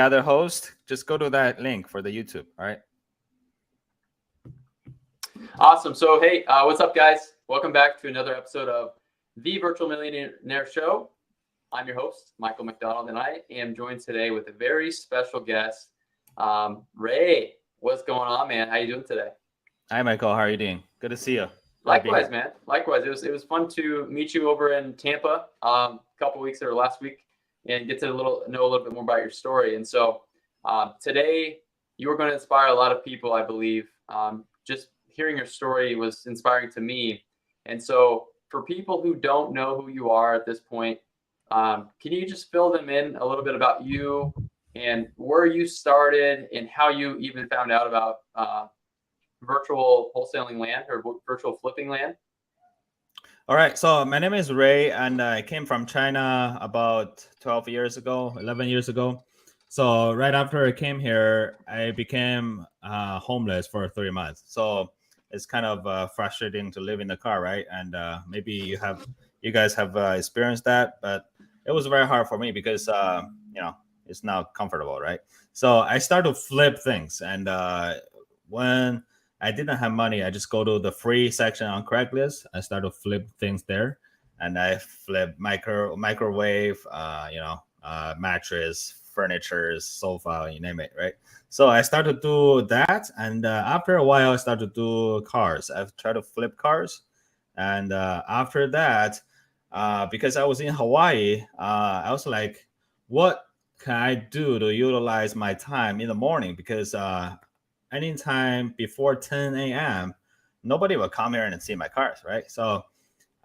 other host, just go to that link for the YouTube. All right. Awesome. So, hey, what's up, guys? Welcome back to another episode of the Virtual Millionaire Show. I'm your host, Michael McDonald, and I am joined today with a very special guest, Ray. What's going on, man? How you doing today? Hi, Michael. How are you doing? Good to see you. Likewise, man. Likewise. It was fun to meet you over in Tampa a couple weeks or last week and get to know a little bit more about your story. And so today you are going to inspire a lot of people, I believe. Just hearing your story was inspiring to me. And so for people who don't know who you are at this point, can you just fill them in a little bit about you and where you started and how you even found out about virtual wholesaling land or virtual flipping land? All right. So my name is Ray, and I came from China about 12 years ago, 11 years ago. So right after I came here, I became homeless for 3 months. So it's kind of frustrating to live in the car, right? And maybe you guys have experienced that, but it was very hard for me because it's not comfortable, right? So I started to flip things, and when I didn't have money, I just go to the free section on Craigslist. I start to flip things there, and I flip microwave, mattress, furniture, sofa, you name it, right? So I started to do that, and after a while, I started to do cars. I've tried to flip cars, and after that, because I was in Hawaii, I was like, what can I do to utilize my time in the morning? Because anytime before 10 a.m., nobody will come here and see my cars, right? So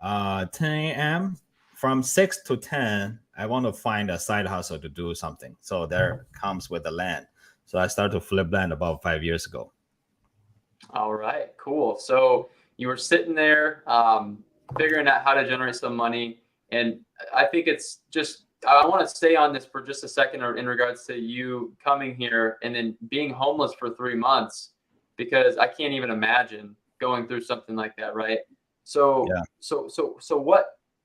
10 a.m. from 6 to 10, I want to find a side hustle to do something. So there comes with the land. So I started to flip land about 5 years ago. All right, cool. So you were sitting there figuring out how to generate some money. And I think it's just, I want to stay on this for just a second in regards to you coming here and then being homeless for 3 months, because I can't even imagine going through something like that, right? So, Yeah. so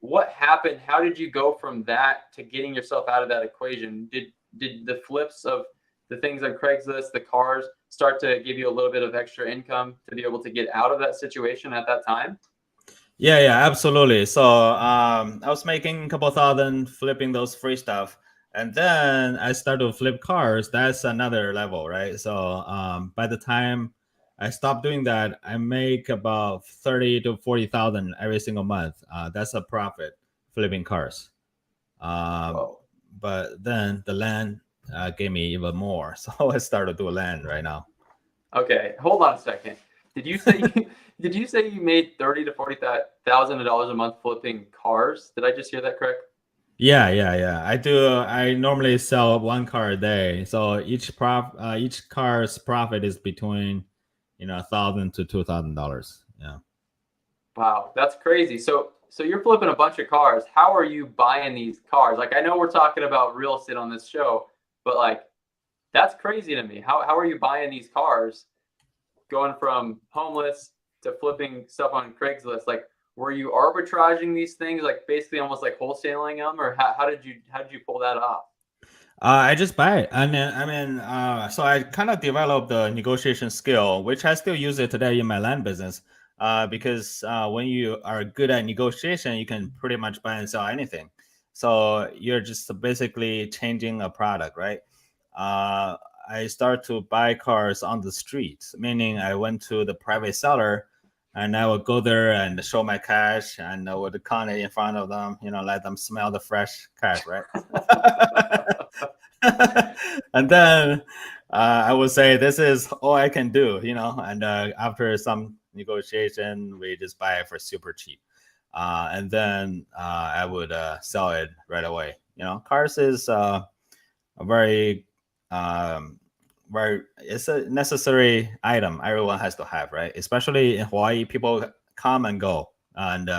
what happened? How did you go from that to getting yourself out of that equation? Did the flips of the things on Craigslist, the cars, start to give you a little bit of extra income to be able to get out of that situation at that time? Yeah, absolutely. So I was making a couple thousand flipping those free stuff. And then I started to flip cars. That's another level, right? So by the time I stopped doing that, I make about 30 to 40,000 every single month. That's a profit flipping cars. Whoa. But then the land gave me even more. So I started to do land right now. Okay, hold on a second. Did you say did you say you made 30 to 40,000 dollars a month flipping cars? Did I just hear that correct? Yeah. I do. I normally sell one car a day, so each car's profit is between, $1,000 to $2,000. Yeah. Wow, that's crazy. So you're flipping a bunch of cars. How are you buying these cars? Like, I know we're talking about real estate on this show, but like that's crazy to me. How are you buying these cars, going from homeless to flipping stuff on Craigslist? Like, were you arbitraging these things, like basically almost like wholesaling them, or how did you pull that off? I just buy it, and then so I kind of developed the negotiation skill, which I still use it today in my land business. Because when you are good at negotiation, you can pretty much buy and sell anything. So you're just basically changing a product, right? Uh, I start to buy cars on the street, meaning I went to the private seller, and I would go there and show my cash, and I would count it in front of them, let them smell the fresh cash, right? And then I would say, this is all I can do, and after some negotiation, we just buy it for super cheap. And then I would sell it right away. Cars is a um, it's a necessary item everyone has to have, right? Especially in Hawaii, people come and go, and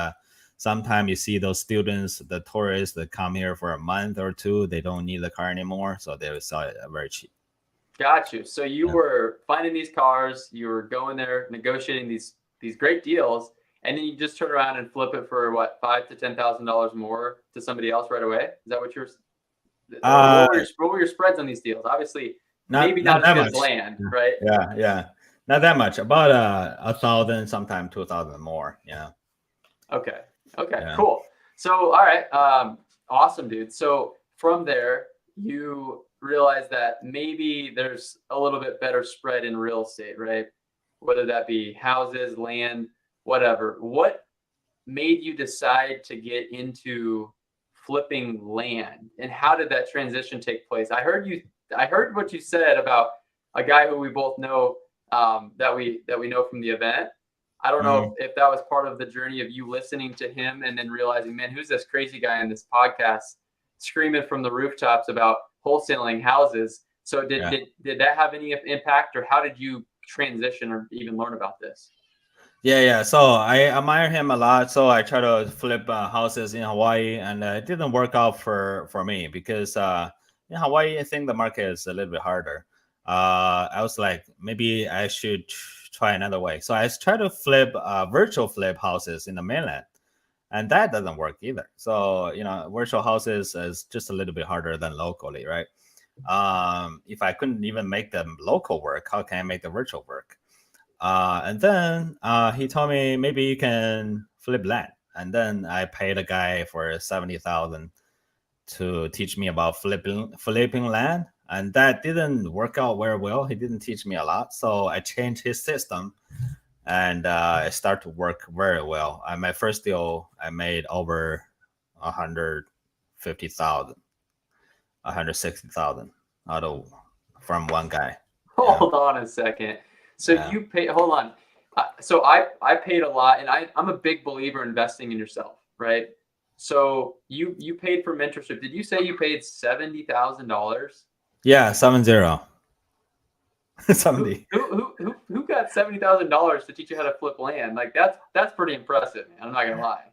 sometimes you see those students, the tourists that come here for a month or two, they don't need the car anymore, so they will sell it very cheap. Got you. So you Yeah. were finding these cars, you were going there negotiating these great deals, and then you just turn around and flip it for what, $5,000 to $10,000 more to somebody else right away? Is that what you're? or Uh, what were your spreads on these deals? Obviously, not maybe not as that good much. as land, Yeah, right? yeah. Not that much. About 1,000, sometimes 2,000 more. Yeah, Okay. Okay. yeah. Cool. So, all right. Awesome, dude. So from there, you realize that maybe there's a little bit better spread in real estate, right? Whether that be houses, land, whatever. What made you decide to get into flipping land, and how did that transition take place? I heard what you said about a guy who we both know, that we know from the event. I don't know Mm. if that was part of the journey of you listening to him and then realizing, man, who's this crazy guy in this podcast screaming from the rooftops about wholesaling houses? So Yeah. did that have any impact, or how did you transition or even learn about this? Yeah. So I admire him a lot. So I try to flip houses in Hawaii, and it didn't work out for me because in Hawaii, I think the market is a little bit harder. I was like, maybe I should try another way. So I try to flip virtual flip houses in the mainland, and that doesn't work either. So virtual houses is just a little bit harder than locally, right? If I couldn't even make the local work, how can I make the virtual work? And then he told me maybe you can flip land. And then I paid a guy for 70,000 to teach me about flipping land, and that didn't work out very well. He didn't teach me a lot, so I changed his system, and it started to work very well. My first deal, I made over 150,000, 160,000 out of from one guy. Yeah, Hold on a second. So yeah. you pay, hold on. So I paid a lot, and I'm a big believer in investing in yourself, right? So you paid for mentorship. Did you say you paid $70,000? Yeah, 70. Who 70. who got $70,000 to teach you how to flip land? Like that's pretty impressive, man. I'm not gonna lie.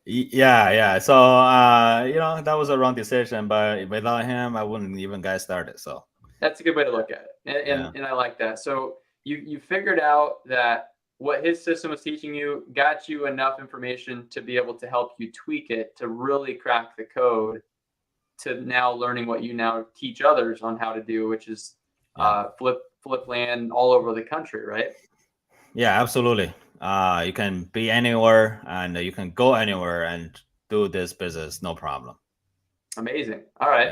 Yeah. So that was a wrong decision, but without him, I wouldn't even get started. So That's a good way to look at it, yeah, and I like that. So you figured out that what his system was teaching you got you enough information to be able to help you tweak it to really crack the code to now learning what you now teach others on how to do, which is yeah, flip land all over the country, right? yeah, absolutely. You can be anywhere and you can go anywhere and do this business, no problem. Amazing. All right.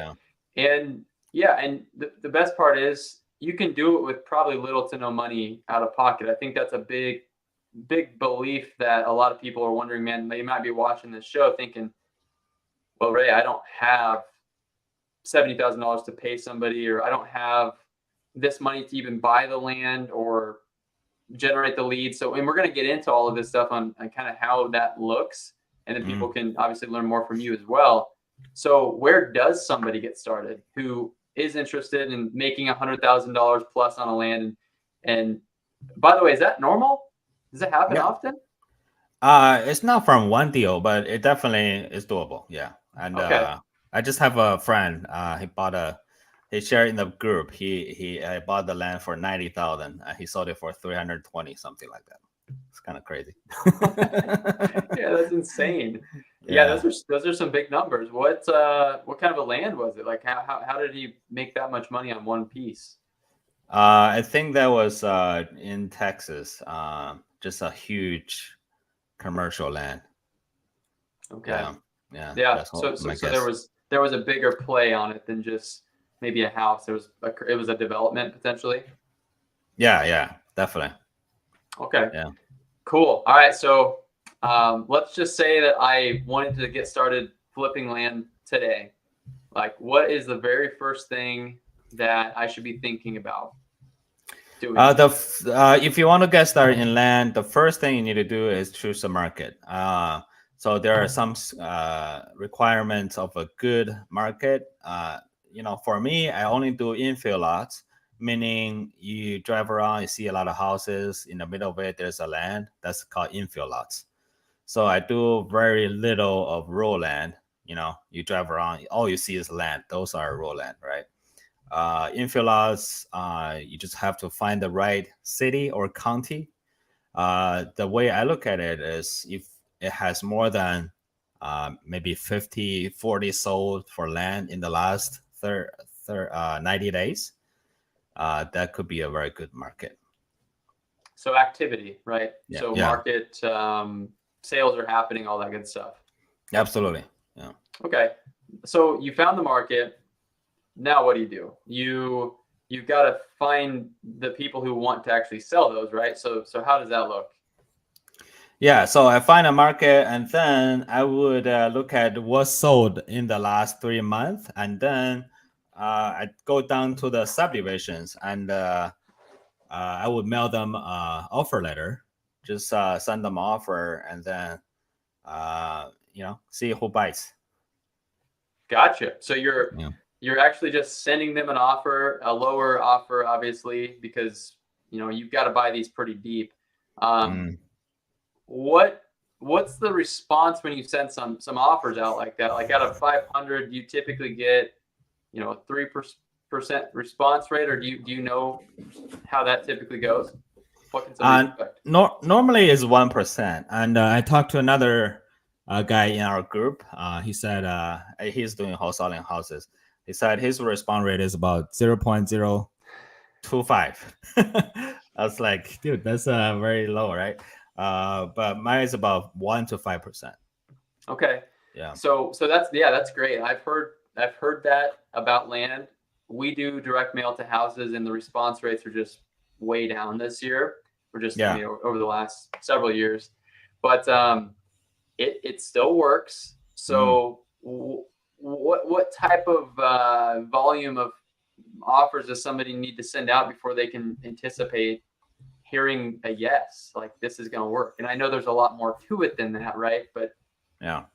Yeah, And yeah, and the best part is you can do it with probably little to no money out of pocket. I think that's a big belief that a lot of people are wondering, man, they might be watching this show thinking, well, Ray, I don't have $70,000 to pay somebody, or I don't have this money to even buy the land or generate the leads. So, and we're going to get into all of this stuff on kind of how that looks. And then people mm. can obviously learn more from you as well. So where does somebody get started who is interested in making $100,000 plus on a land? And by the way, is that normal? Does it happen Yeah. often? It's not from one deal, but it definitely is doable. Yeah, and Okay. I just have a friend. He shared in the group. He bought the land for 90,000. He sold it for 320, something like that. It's kind of crazy. Yeah, that's insane. Yeah, Yeah. those are some big numbers. What kind of a land was it? Like how did he make that much money on one piece? I think that was in Texas. Just a huge commercial land. Okay. Yeah, yeah. Yeah. That's So all so my so guess. there was a bigger play on it than just maybe a house. It was a development potentially. Yeah, definitely. Okay. Yeah. Cool. All right. So let's just say that I wanted to get started flipping land today. Like, what is the very first thing that I should be thinking about doing? If you want to get started in land, the first thing you need to do is choose a market. So there are some requirements of a good market. For me, I only do infill lots, meaning you drive around, you see a lot of houses. In the middle of it, there's a land that's called infill lots. So I do very little of raw land. You drive around, all you see is land. Those are raw land, right? Infill lots, you just have to find the right city or county. The way I look at it is if it has more than maybe 50, 40 sold for land in the last 90 days, that could be a very good market. So activity, right? Yeah, So yeah. market, sales are happening, all that good stuff. Absolutely. Yeah. Okay. So you found the market. Now what do? You've got to find the people who want to actually sell those, right? So how does that look? Yeah, so I find a market, and then I would look at what sold in the last 3 months, and then I go down to the subdivisions, and I would mail them offer letter, just send them offer, and then see who bites. Gotcha. So Yeah. you're actually just sending them an offer, a lower offer, obviously, because you've got to buy these pretty deep. What's the response when you send some offers out like that? Like out of 500, you typically get 3% response rate, or do you know how that typically goes? What can somebody expect? Normally is 1%, and I talked to another guy in our group. He said he's doing wholesaling houses. He said his response rate is about 0.025. I was like, dude, that's very low, right? But mine is about 1 to 5%. Okay. Yeah. So that's great. I've heard that about land. We do direct mail to houses, and the response rates are just way down this year, or just over the last several years. But it still works. So what type of volume of offers does somebody need to send out before they can anticipate hearing a yes, like this is going to work? And I know there's a lot more to it than that, right? But yeah,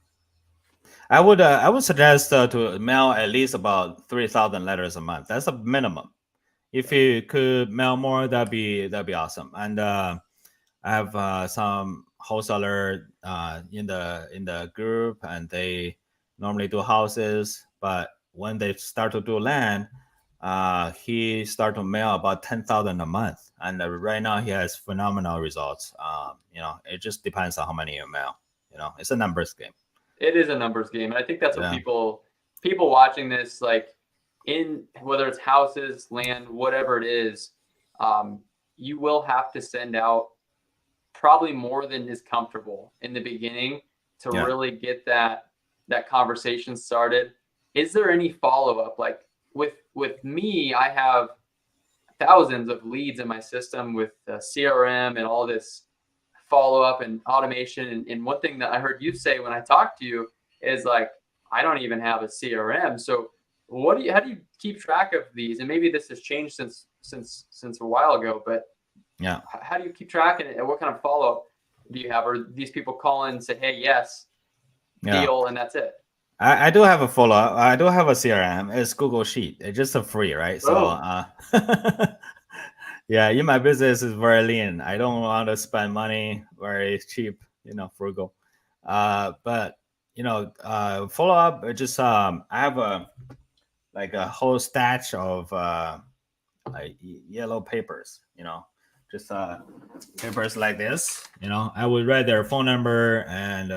I would suggest to mail at least about 3,000 letters a month. That's a minimum. If you could mail more, that'd be awesome. And I have some wholesaler in the group, and they normally do houses, but when they start to do land, he start to mail about 10,000 a month, and right now he has phenomenal results. It just depends on how many you mail. It's a numbers game. It is a numbers game, and I think that's what people watching this, like, in whether it's houses, land, whatever it is, you will have to send out probably more than is comfortable in the beginning to really get that conversation started. Is there any follow-up? Like with me, I have thousands of leads in my system with CRM and all this follow-up and automation. And one thing that I heard you say when I talked to you is, like, I don't even have a CRM. So how do you keep track of these? And maybe this has changed since a while ago, but how do you keep track, and what kind of follow-up do you have? Or these people call in and say, hey, yes, deal, and that's it? I do have a follow-up. I do have a CRM. It's Google Sheet. It's just a free, right? So yeah, in my business is very lean. I don't want to spend money, very cheap, frugal. But follow up. Just I have a whole stash of yellow papers. Just papers like this. I would write their phone number, and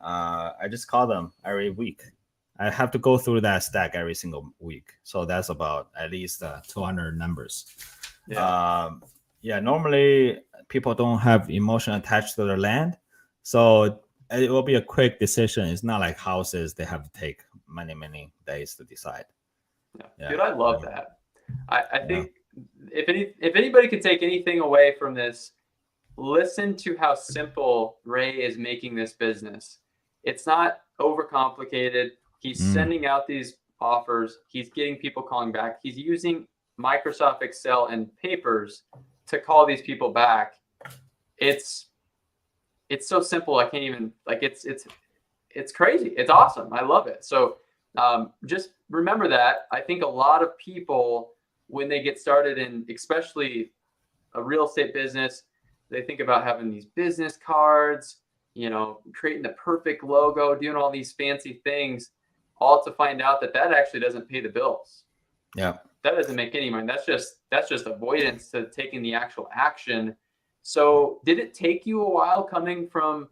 I just call them every week. I have to go through that stack every single week, so that's about at least 200 numbers. Normally people don't have emotion attached to their land, so it will be a quick decision. It's not like houses; they have to take many days to decide. Dude, I love that. I think if anybody can take anything away from this, listen to how simple Ray is making this business. It's not overcomplicated. He's sending out these offers. He's getting people calling back. He's using Microsoft Excel and papers to call these people back. It's so simple. I can't even, it's crazy. It's awesome. I love it. So just remember that. I think a lot of people, when they get started in, especially a real estate business, they think about having these business cards, creating the perfect logo, doing all these fancy things, all to find out that actually doesn't pay the bills. Yeah. That doesn't make any money. That's just avoidance to taking the actual action. So did it take you a while coming from,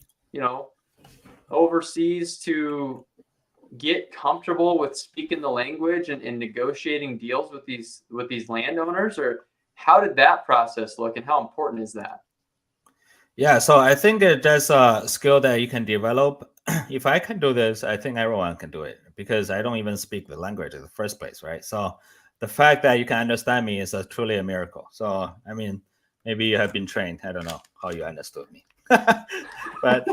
overseas to get comfortable with speaking the language and negotiating deals with these landowners, or how did that process look, and how important is that? Yeah, so I think that's a skill that you can develop. If I can do this, I think everyone can do it because I don't even speak the language in the first place, right? So the fact that you can understand me is truly a miracle. So I mean, maybe you have been trained. I don't know how you understood me, but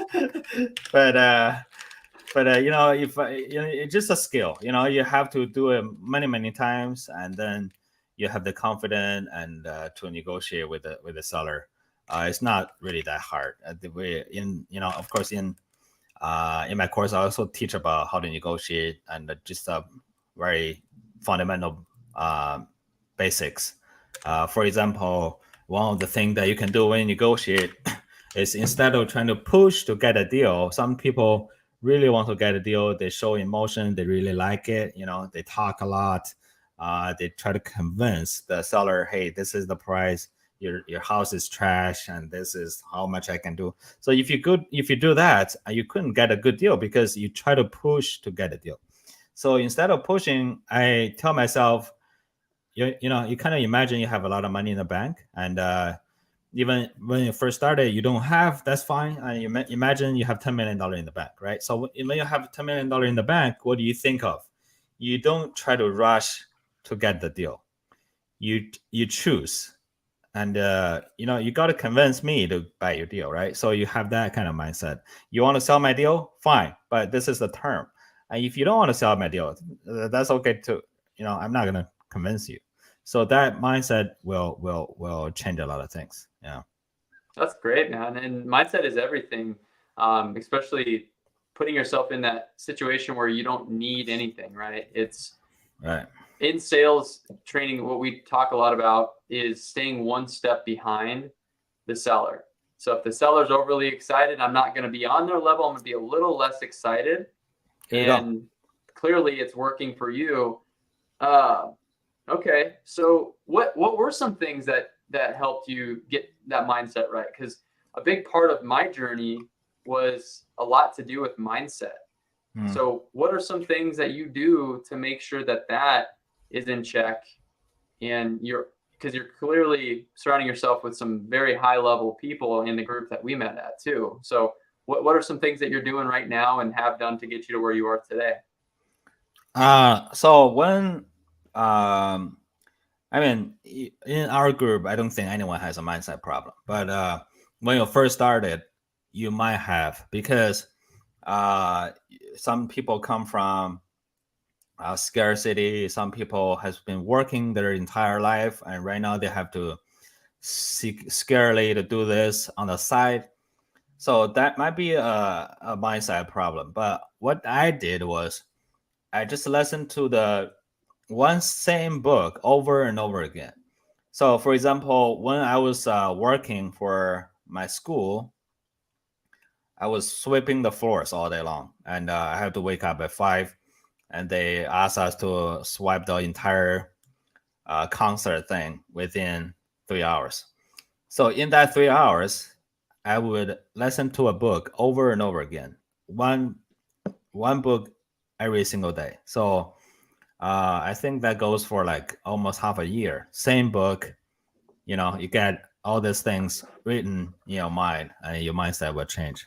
but you know, if you know, it's just a skill. You know, you have to do it many times, and then you have the confidence and to negotiate with the seller. It's not really that hard. The way in you know, of course, in my course, I also teach about how to negotiate and just very fundamental uh, basics. For example, one of the things that you can do when you negotiate is instead of trying to push to get a deal, some people really want to get a deal. They show emotion. They really like it. You know, they talk a lot. They try to convince the seller, hey, this is the price. Your house is trash, and this is how much I can do. So if you do that, you couldn't get a good deal because you try to push to get a deal. So instead of pushing, I tell myself, you know, you kind of imagine you have a lot of money in the bank, and even when you first started, you don't have. That's fine. You imagine you have $10 million in the bank, right? So when you have $10 million in the bank, what do you think of? You don't try to rush to get the deal. You choose. And you know, you got to convince me to buy your deal, right? So you have that kind of mindset. You want to sell my deal, fine, but this is the term. And if you don't want to sell my deal, that's okay too. You know, I'm not gonna convince you. So that mindset will change a lot of things. Yeah. That's great, man. And mindset is everything, especially putting yourself in that situation where you don't need anything, right? It's Right. in sales training, what we talk a lot about is staying one step behind the seller. So if the seller's overly excited, I'm not going to be on their level. I'm going to be a little less excited. And clearly it's working for you. Okay. So what were some things that helped you get that mindset right? Because a big part of my journey was a lot to do with mindset. So what are some things that you do to make sure that is in check, and because you're clearly surrounding yourself with some very high level people in the group that we met at too. So what are some things that you're doing right now and have done to get you to where you are today? So when I mean, in our group, I don't think anyone has a mindset problem. But when you first started, you might have, because some people come from scarcity. Some people has been working their entire life, and right now they have to seek scarcely to do this on the side. So that might be a mindset problem. But what I did was I just listened to the one same book over and over again. So, for example, when I was working for my school, I was sweeping the floors all day long, and I had to wake up at 5, and they asked us to swipe the entire concert thing within 3 hours. So, in that 3 hours, I would listen to a book over and over again, one book every single day. So I think that goes for like almost half a year. Same book, you know, you get all these things written in your mind, and your mindset will change.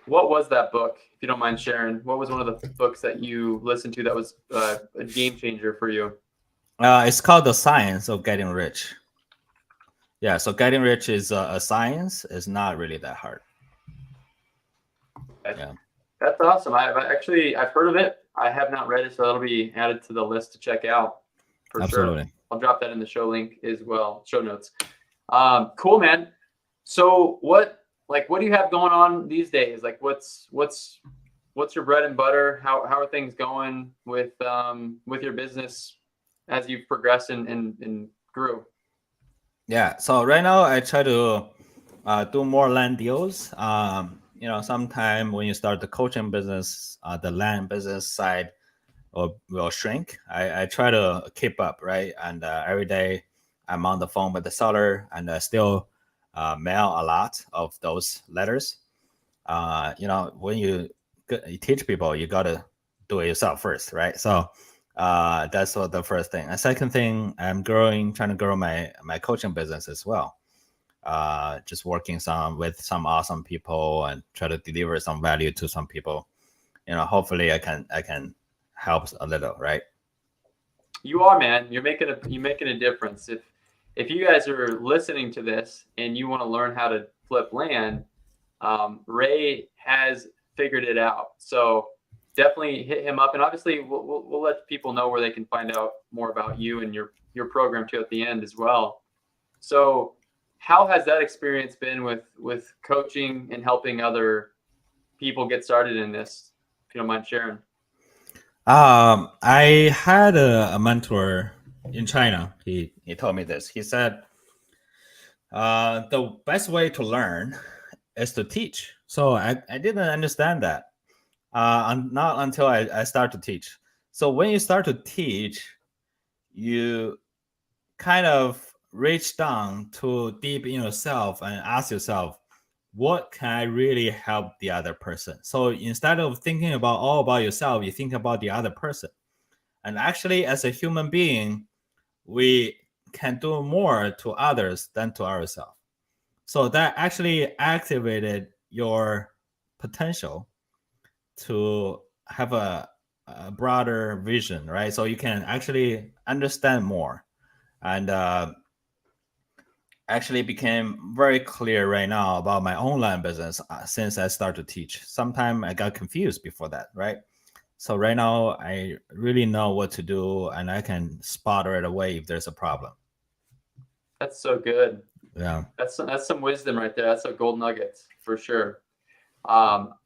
What was that book, if you don't mind sharing? What was one of the books that you listened to that was a game changer for you? It's called The Science of Getting Rich. Yeah, so getting rich is a science. It's not really that hard. Yeah, That's awesome. I've heard of it. I have not read it, so that'll be added to the list to check out for absolutely. sure. I'll drop that in the show link as well, show notes. Cool, man. So what do you have going on these days? Like what's your bread and butter? How are things going with your business as you've progressed and grew? Yeah, so right now I try to do more land deals. You know, sometime when you start the coaching business, the land business side will shrink. I try to keep up, right? And every day I'm on the phone with the seller, and still mail a lot of those letters. You know, when you teach people, you got to do it yourself first, right? So that's what the first thing. The second thing, I'm trying to grow my coaching business as well. Just working with some awesome people and try to deliver some value to some people. Hopefully I can help a little, right? You are, man. You're making a difference. If you guys are listening to this and you want to learn how to flip land, Ray has figured it out. So definitely hit him up, and obviously we'll let people know where they can find out more about you and your program too at the end as well. So how has that experience been with coaching and helping other people get started in this, if you don't mind sharing? I had a mentor in China. He told me this. He said, the best way to learn is to teach. So I didn't understand that. Not until I start to teach. So when you start to teach, you kind of reach down to deep in yourself and ask yourself, what can I really help the other person? So instead of thinking about all about yourself, you think about the other person. And actually, as a human being, we can do more to others than to ourselves. So that actually activated your potential to have a broader vision, right? So you can actually understand more, and actually became very clear right now about my online business since I started to teach. Sometimes I got confused before that, right? So right now I really know what to do, and I can spot right away if there's a problem. That's so good. Yeah. That's some wisdom right there. That's a gold nuggets for sure.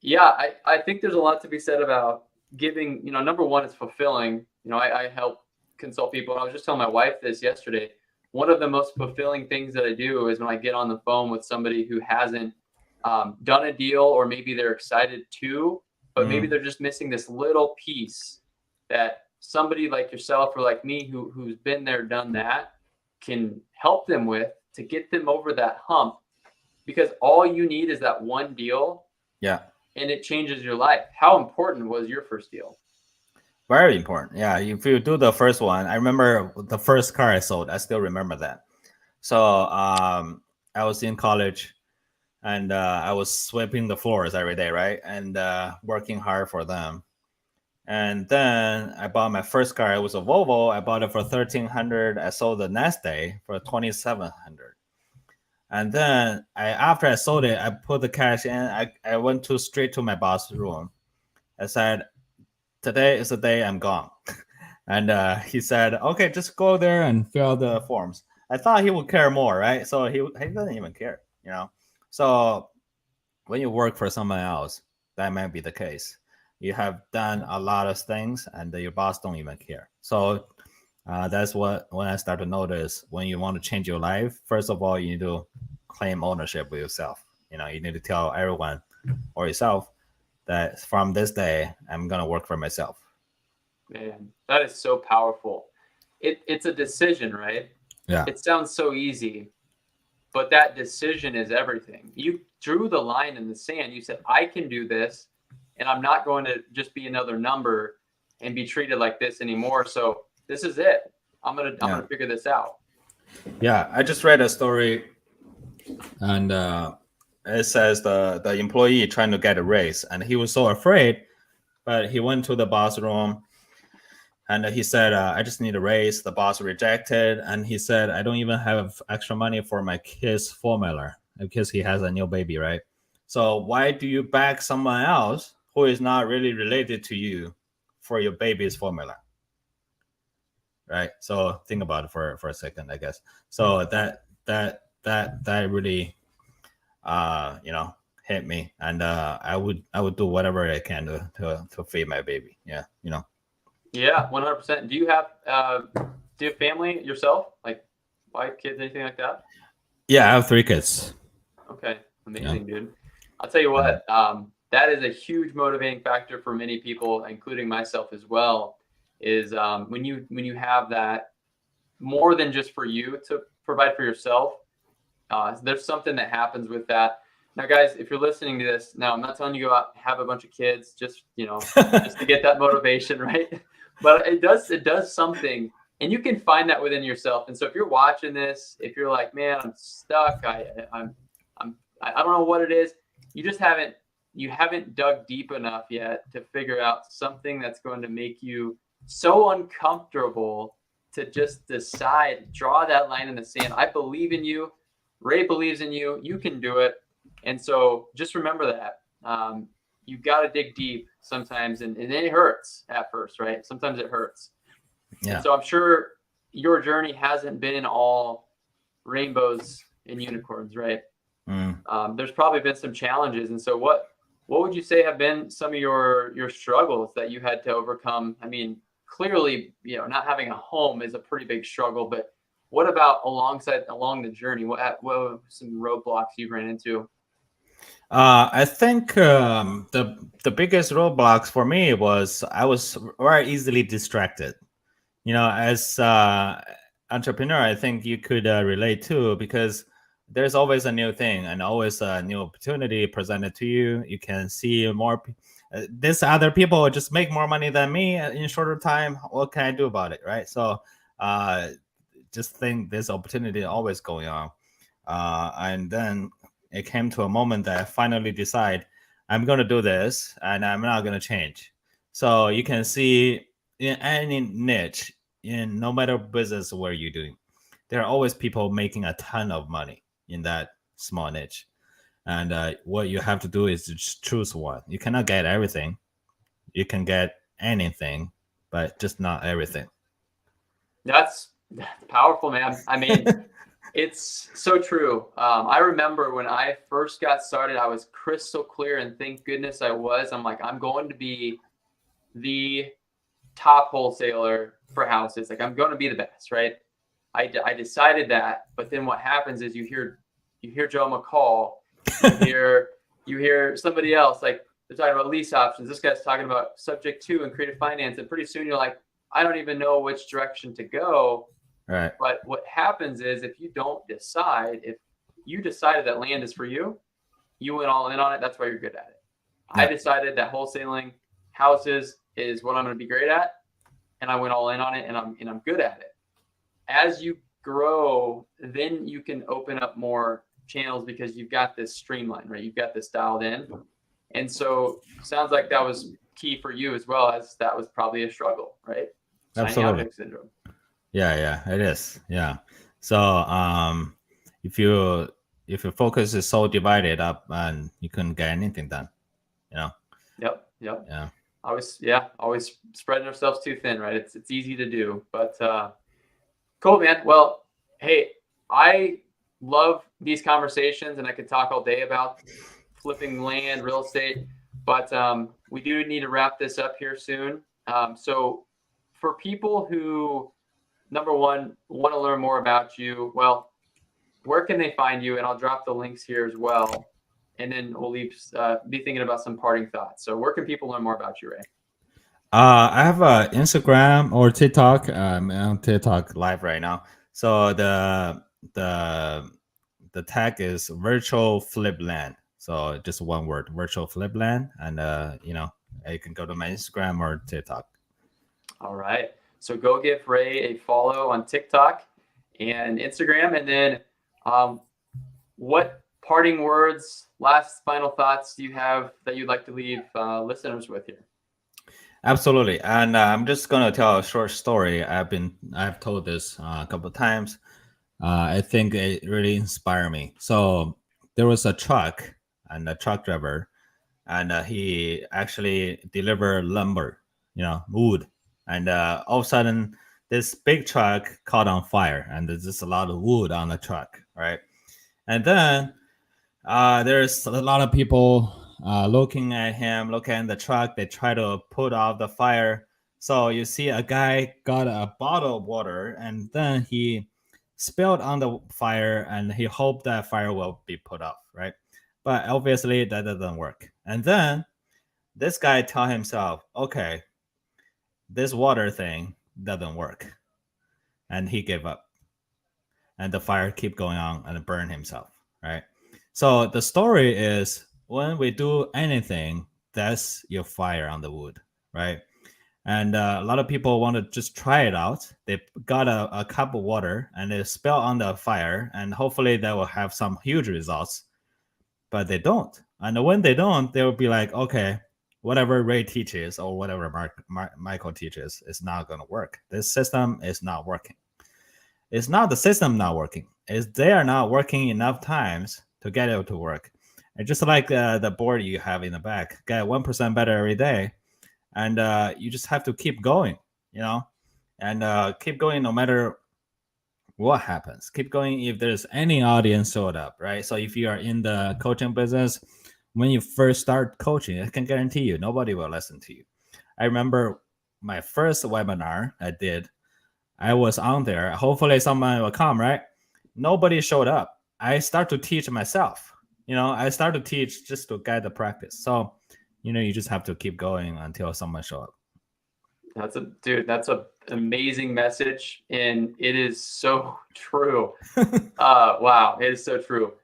Yeah, I think there's a lot to be said about giving. Number one, it's fulfilling. I help consult people. And I was just telling my wife this yesterday. One of the most fulfilling things that I do is when I get on the phone with somebody who hasn't done a deal, or maybe they're excited to, but maybe they're just missing this little piece that somebody like yourself or like me who's been there, done that, can help them with to get them over that hump. Because all you need is that one deal. Yeah. And it changes your life. How important was your first deal? Very important. Yeah. If you do the first one, I remember the first car I sold. I still remember that. So I was in college, and I was sweeping the floors every day, right? And working hard for them. And then I bought my first car. It was a Volvo. I bought it for $1,300. I sold the next day for $2,700. And then after I sold it, I put the cash in. I went straight to my boss' room. I said, today is the day I'm gone. And he said, okay, just go there and fill out the forms. I thought he would care more, right? So he doesn't even care, So when you work for someone else, that might be the case. You have done a lot of things, and your boss don't even care. So that's when I start to notice, when you want to change your life, first of all, you need to claim ownership with yourself. You need to tell everyone or yourself that from this day, I'm going to work for myself. Man, that is so powerful. It's a decision, right? Yeah. It sounds so easy, but that decision is everything. You drew the line in the sand. You said, I can do this, and I'm not going to just be another number and be treated like this anymore. So this is it. I'm gonna figure this out. Yeah, I just read a story, and it says the employee trying to get a raise, and he was so afraid, but he went to the boss room, and he said, I just need a raise. The boss rejected, and he said, I don't even have extra money for my kid's formula because he has a new baby, right? So why do you beg someone else who is not really related to you for your baby's formula? Right. So think about it for a second, I guess. So that really hit me, and I would do whatever I can to feed my baby. Yeah. Yeah, 100%. Do you have family yourself, like wife, kids, anything like that? Yeah, I have 3 kids. Okay, amazing, dude. I'll tell you what, that is a huge motivating factor for many people, including myself as well. Is when you have that more than just for you to provide for yourself. There's something that happens with that. Now, guys, if you're listening to this, now I'm not telling you to go out and have a bunch of kids, just just to get that motivation, right? But it does something, and you can find that within yourself. And so, if you're watching this, if you're like, man, I'm stuck, I don't know what it is, you haven't dug deep enough yet to figure out something that's going to make you so uncomfortable to just decide, draw that line in the sand. I believe in you. Ray believes in you. You can do it. And so just remember that. You've got to dig deep sometimes, and it hurts at first, right? Sometimes it hurts. Yeah. And so I'm sure your journey hasn't been all rainbows and unicorns, right? There's probably been some challenges. And so what would you say have been some of your struggles that you had to overcome? I mean, clearly, not having a home is a pretty big struggle, but what about along the journey? What were some roadblocks you ran into? I think the biggest roadblocks for me was I was very easily distracted. As entrepreneur, I think you could relate too, because there's always a new thing and always a new opportunity presented to you. You can see more. This other people just make more money than me in shorter time. What can I do about it, right? So, just think this opportunity always going on, and then it came to a moment that I finally decide I'm going to do this and I'm not going to change. So you can see in any niche, in no matter business where you're doing, there are always people making a ton of money in that small niche. And what you have to do is just choose one. You cannot get everything. You can get anything, but just not everything. That's powerful, man. I mean, it's so true. I remember when I first got started, I was crystal clear, and thank goodness I was. I'm like, I'm going to be the top wholesaler for houses. Like, I'm going to be the best, right? I decided that, but then what happens is you hear Joe McCall, you hear somebody else, like they're talking about lease options. This guy's talking about subject to and creative finance, and pretty soon you're like, I don't even know which direction to go. Right. But what happens is if you decided that land is for you, you went all in on it. That's why you're good at it. Yeah. I decided that wholesaling houses is what I'm going to be great at, and I went all in on it, and I'm good at it. As you grow, then you can open up more channels because you've got this streamlined, right? You've got this dialed in. And so sounds like that was key for you as well, as that was probably a struggle, right? Absolutely. Syndrome. Yeah, it is. Yeah. So if your focus is so divided up, and you couldn't get anything done, Yep. Yeah. Always spreading ourselves too thin, right? It's easy to do, but cool, man. Well, hey, I love these conversations, and I could talk all day about flipping land, real estate, but we do need to wrap this up here soon. So for people who, number one, want to learn more about you, well, where can they find you? And I'll drop the links here as well. And then we'll be thinking about some parting thoughts. So where can people learn more about you, Ray? I have Instagram or TikTok. I'm on TikTok live right now. So the tag is virtual flip land. So just one word, virtual flip land. And you can go to my Instagram or TikTok. All right. So go give Ray a follow on TikTok and Instagram. And then what parting words, last final thoughts do you have that you'd like to leave listeners with here? Absolutely. And I'm just going to tell a short story. I've told this a couple of times. I think it really inspired me. So there was a truck and a truck driver, and he actually delivered lumber, wood. And all of a sudden, this big truck caught on fire, and there's just a lot of wood on the truck, right? And then there's a lot of people looking at the truck. They try to put out the fire. So you see a guy got a bottle of water, and then he spilled on the fire, and he hoped that fire will be put out, right? But obviously that doesn't work. And then this guy tell himself, okay, this water thing doesn't work. And he gave up. And the fire keep going on and burn himself, right? So the story is when we do anything, that's your fire on the wood, right? And a lot of people want to just try it out. They got a cup of water and they spill on the fire, and hopefully they will have some huge results. But they don't. And when they don't, they will be like, okay, whatever Ray teaches or whatever Michael teaches is not going to work. This system is not working. It's not the system not working. It's they are not working enough times to get it to work. And just like the board you have in the back, get 1% better every day. And you just have to keep going, and keep going no matter what happens. Keep going if there's any audience showed up, right? So if you are in the coaching business, when you first start coaching, I can guarantee you nobody will listen to you. I remember my first webinar I did. I was on there. Hopefully someone will come, right? Nobody showed up. I start to teach myself. I start to teach just to get the practice. So, you just have to keep going until someone show up. That's an amazing message, and it is so true. Wow, it is so true.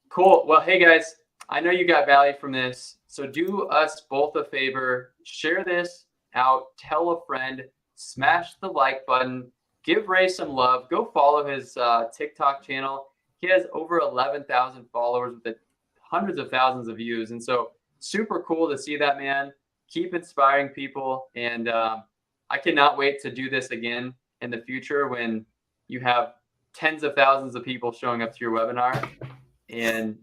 Cool. Well, hey guys, I know you got value from this, so do us both a favor, share this out, tell a friend, smash the like button, give Ray some love, go follow his TikTok channel. He has over 11,000 followers with hundreds of thousands of views, and so super cool to see that, man. Keep inspiring people, and I cannot wait to do this again in the future when you have tens of thousands of people showing up to your webinar. And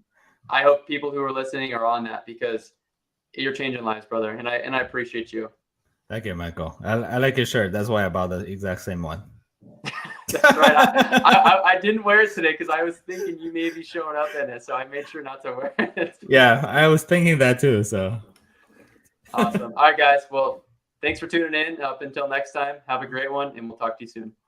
I hope people who are listening are on that, because you're changing lives, brother, and I appreciate you. Thank you, Michael. I like your shirt. That's why I bought the exact same one. That's right. I didn't wear it today because I was thinking you may be showing up in it, so I made sure not to wear it. Yeah, I was thinking that too. So awesome. All right, guys. Well, thanks for tuning in. Up until next time, have a great one, and we'll talk to you soon.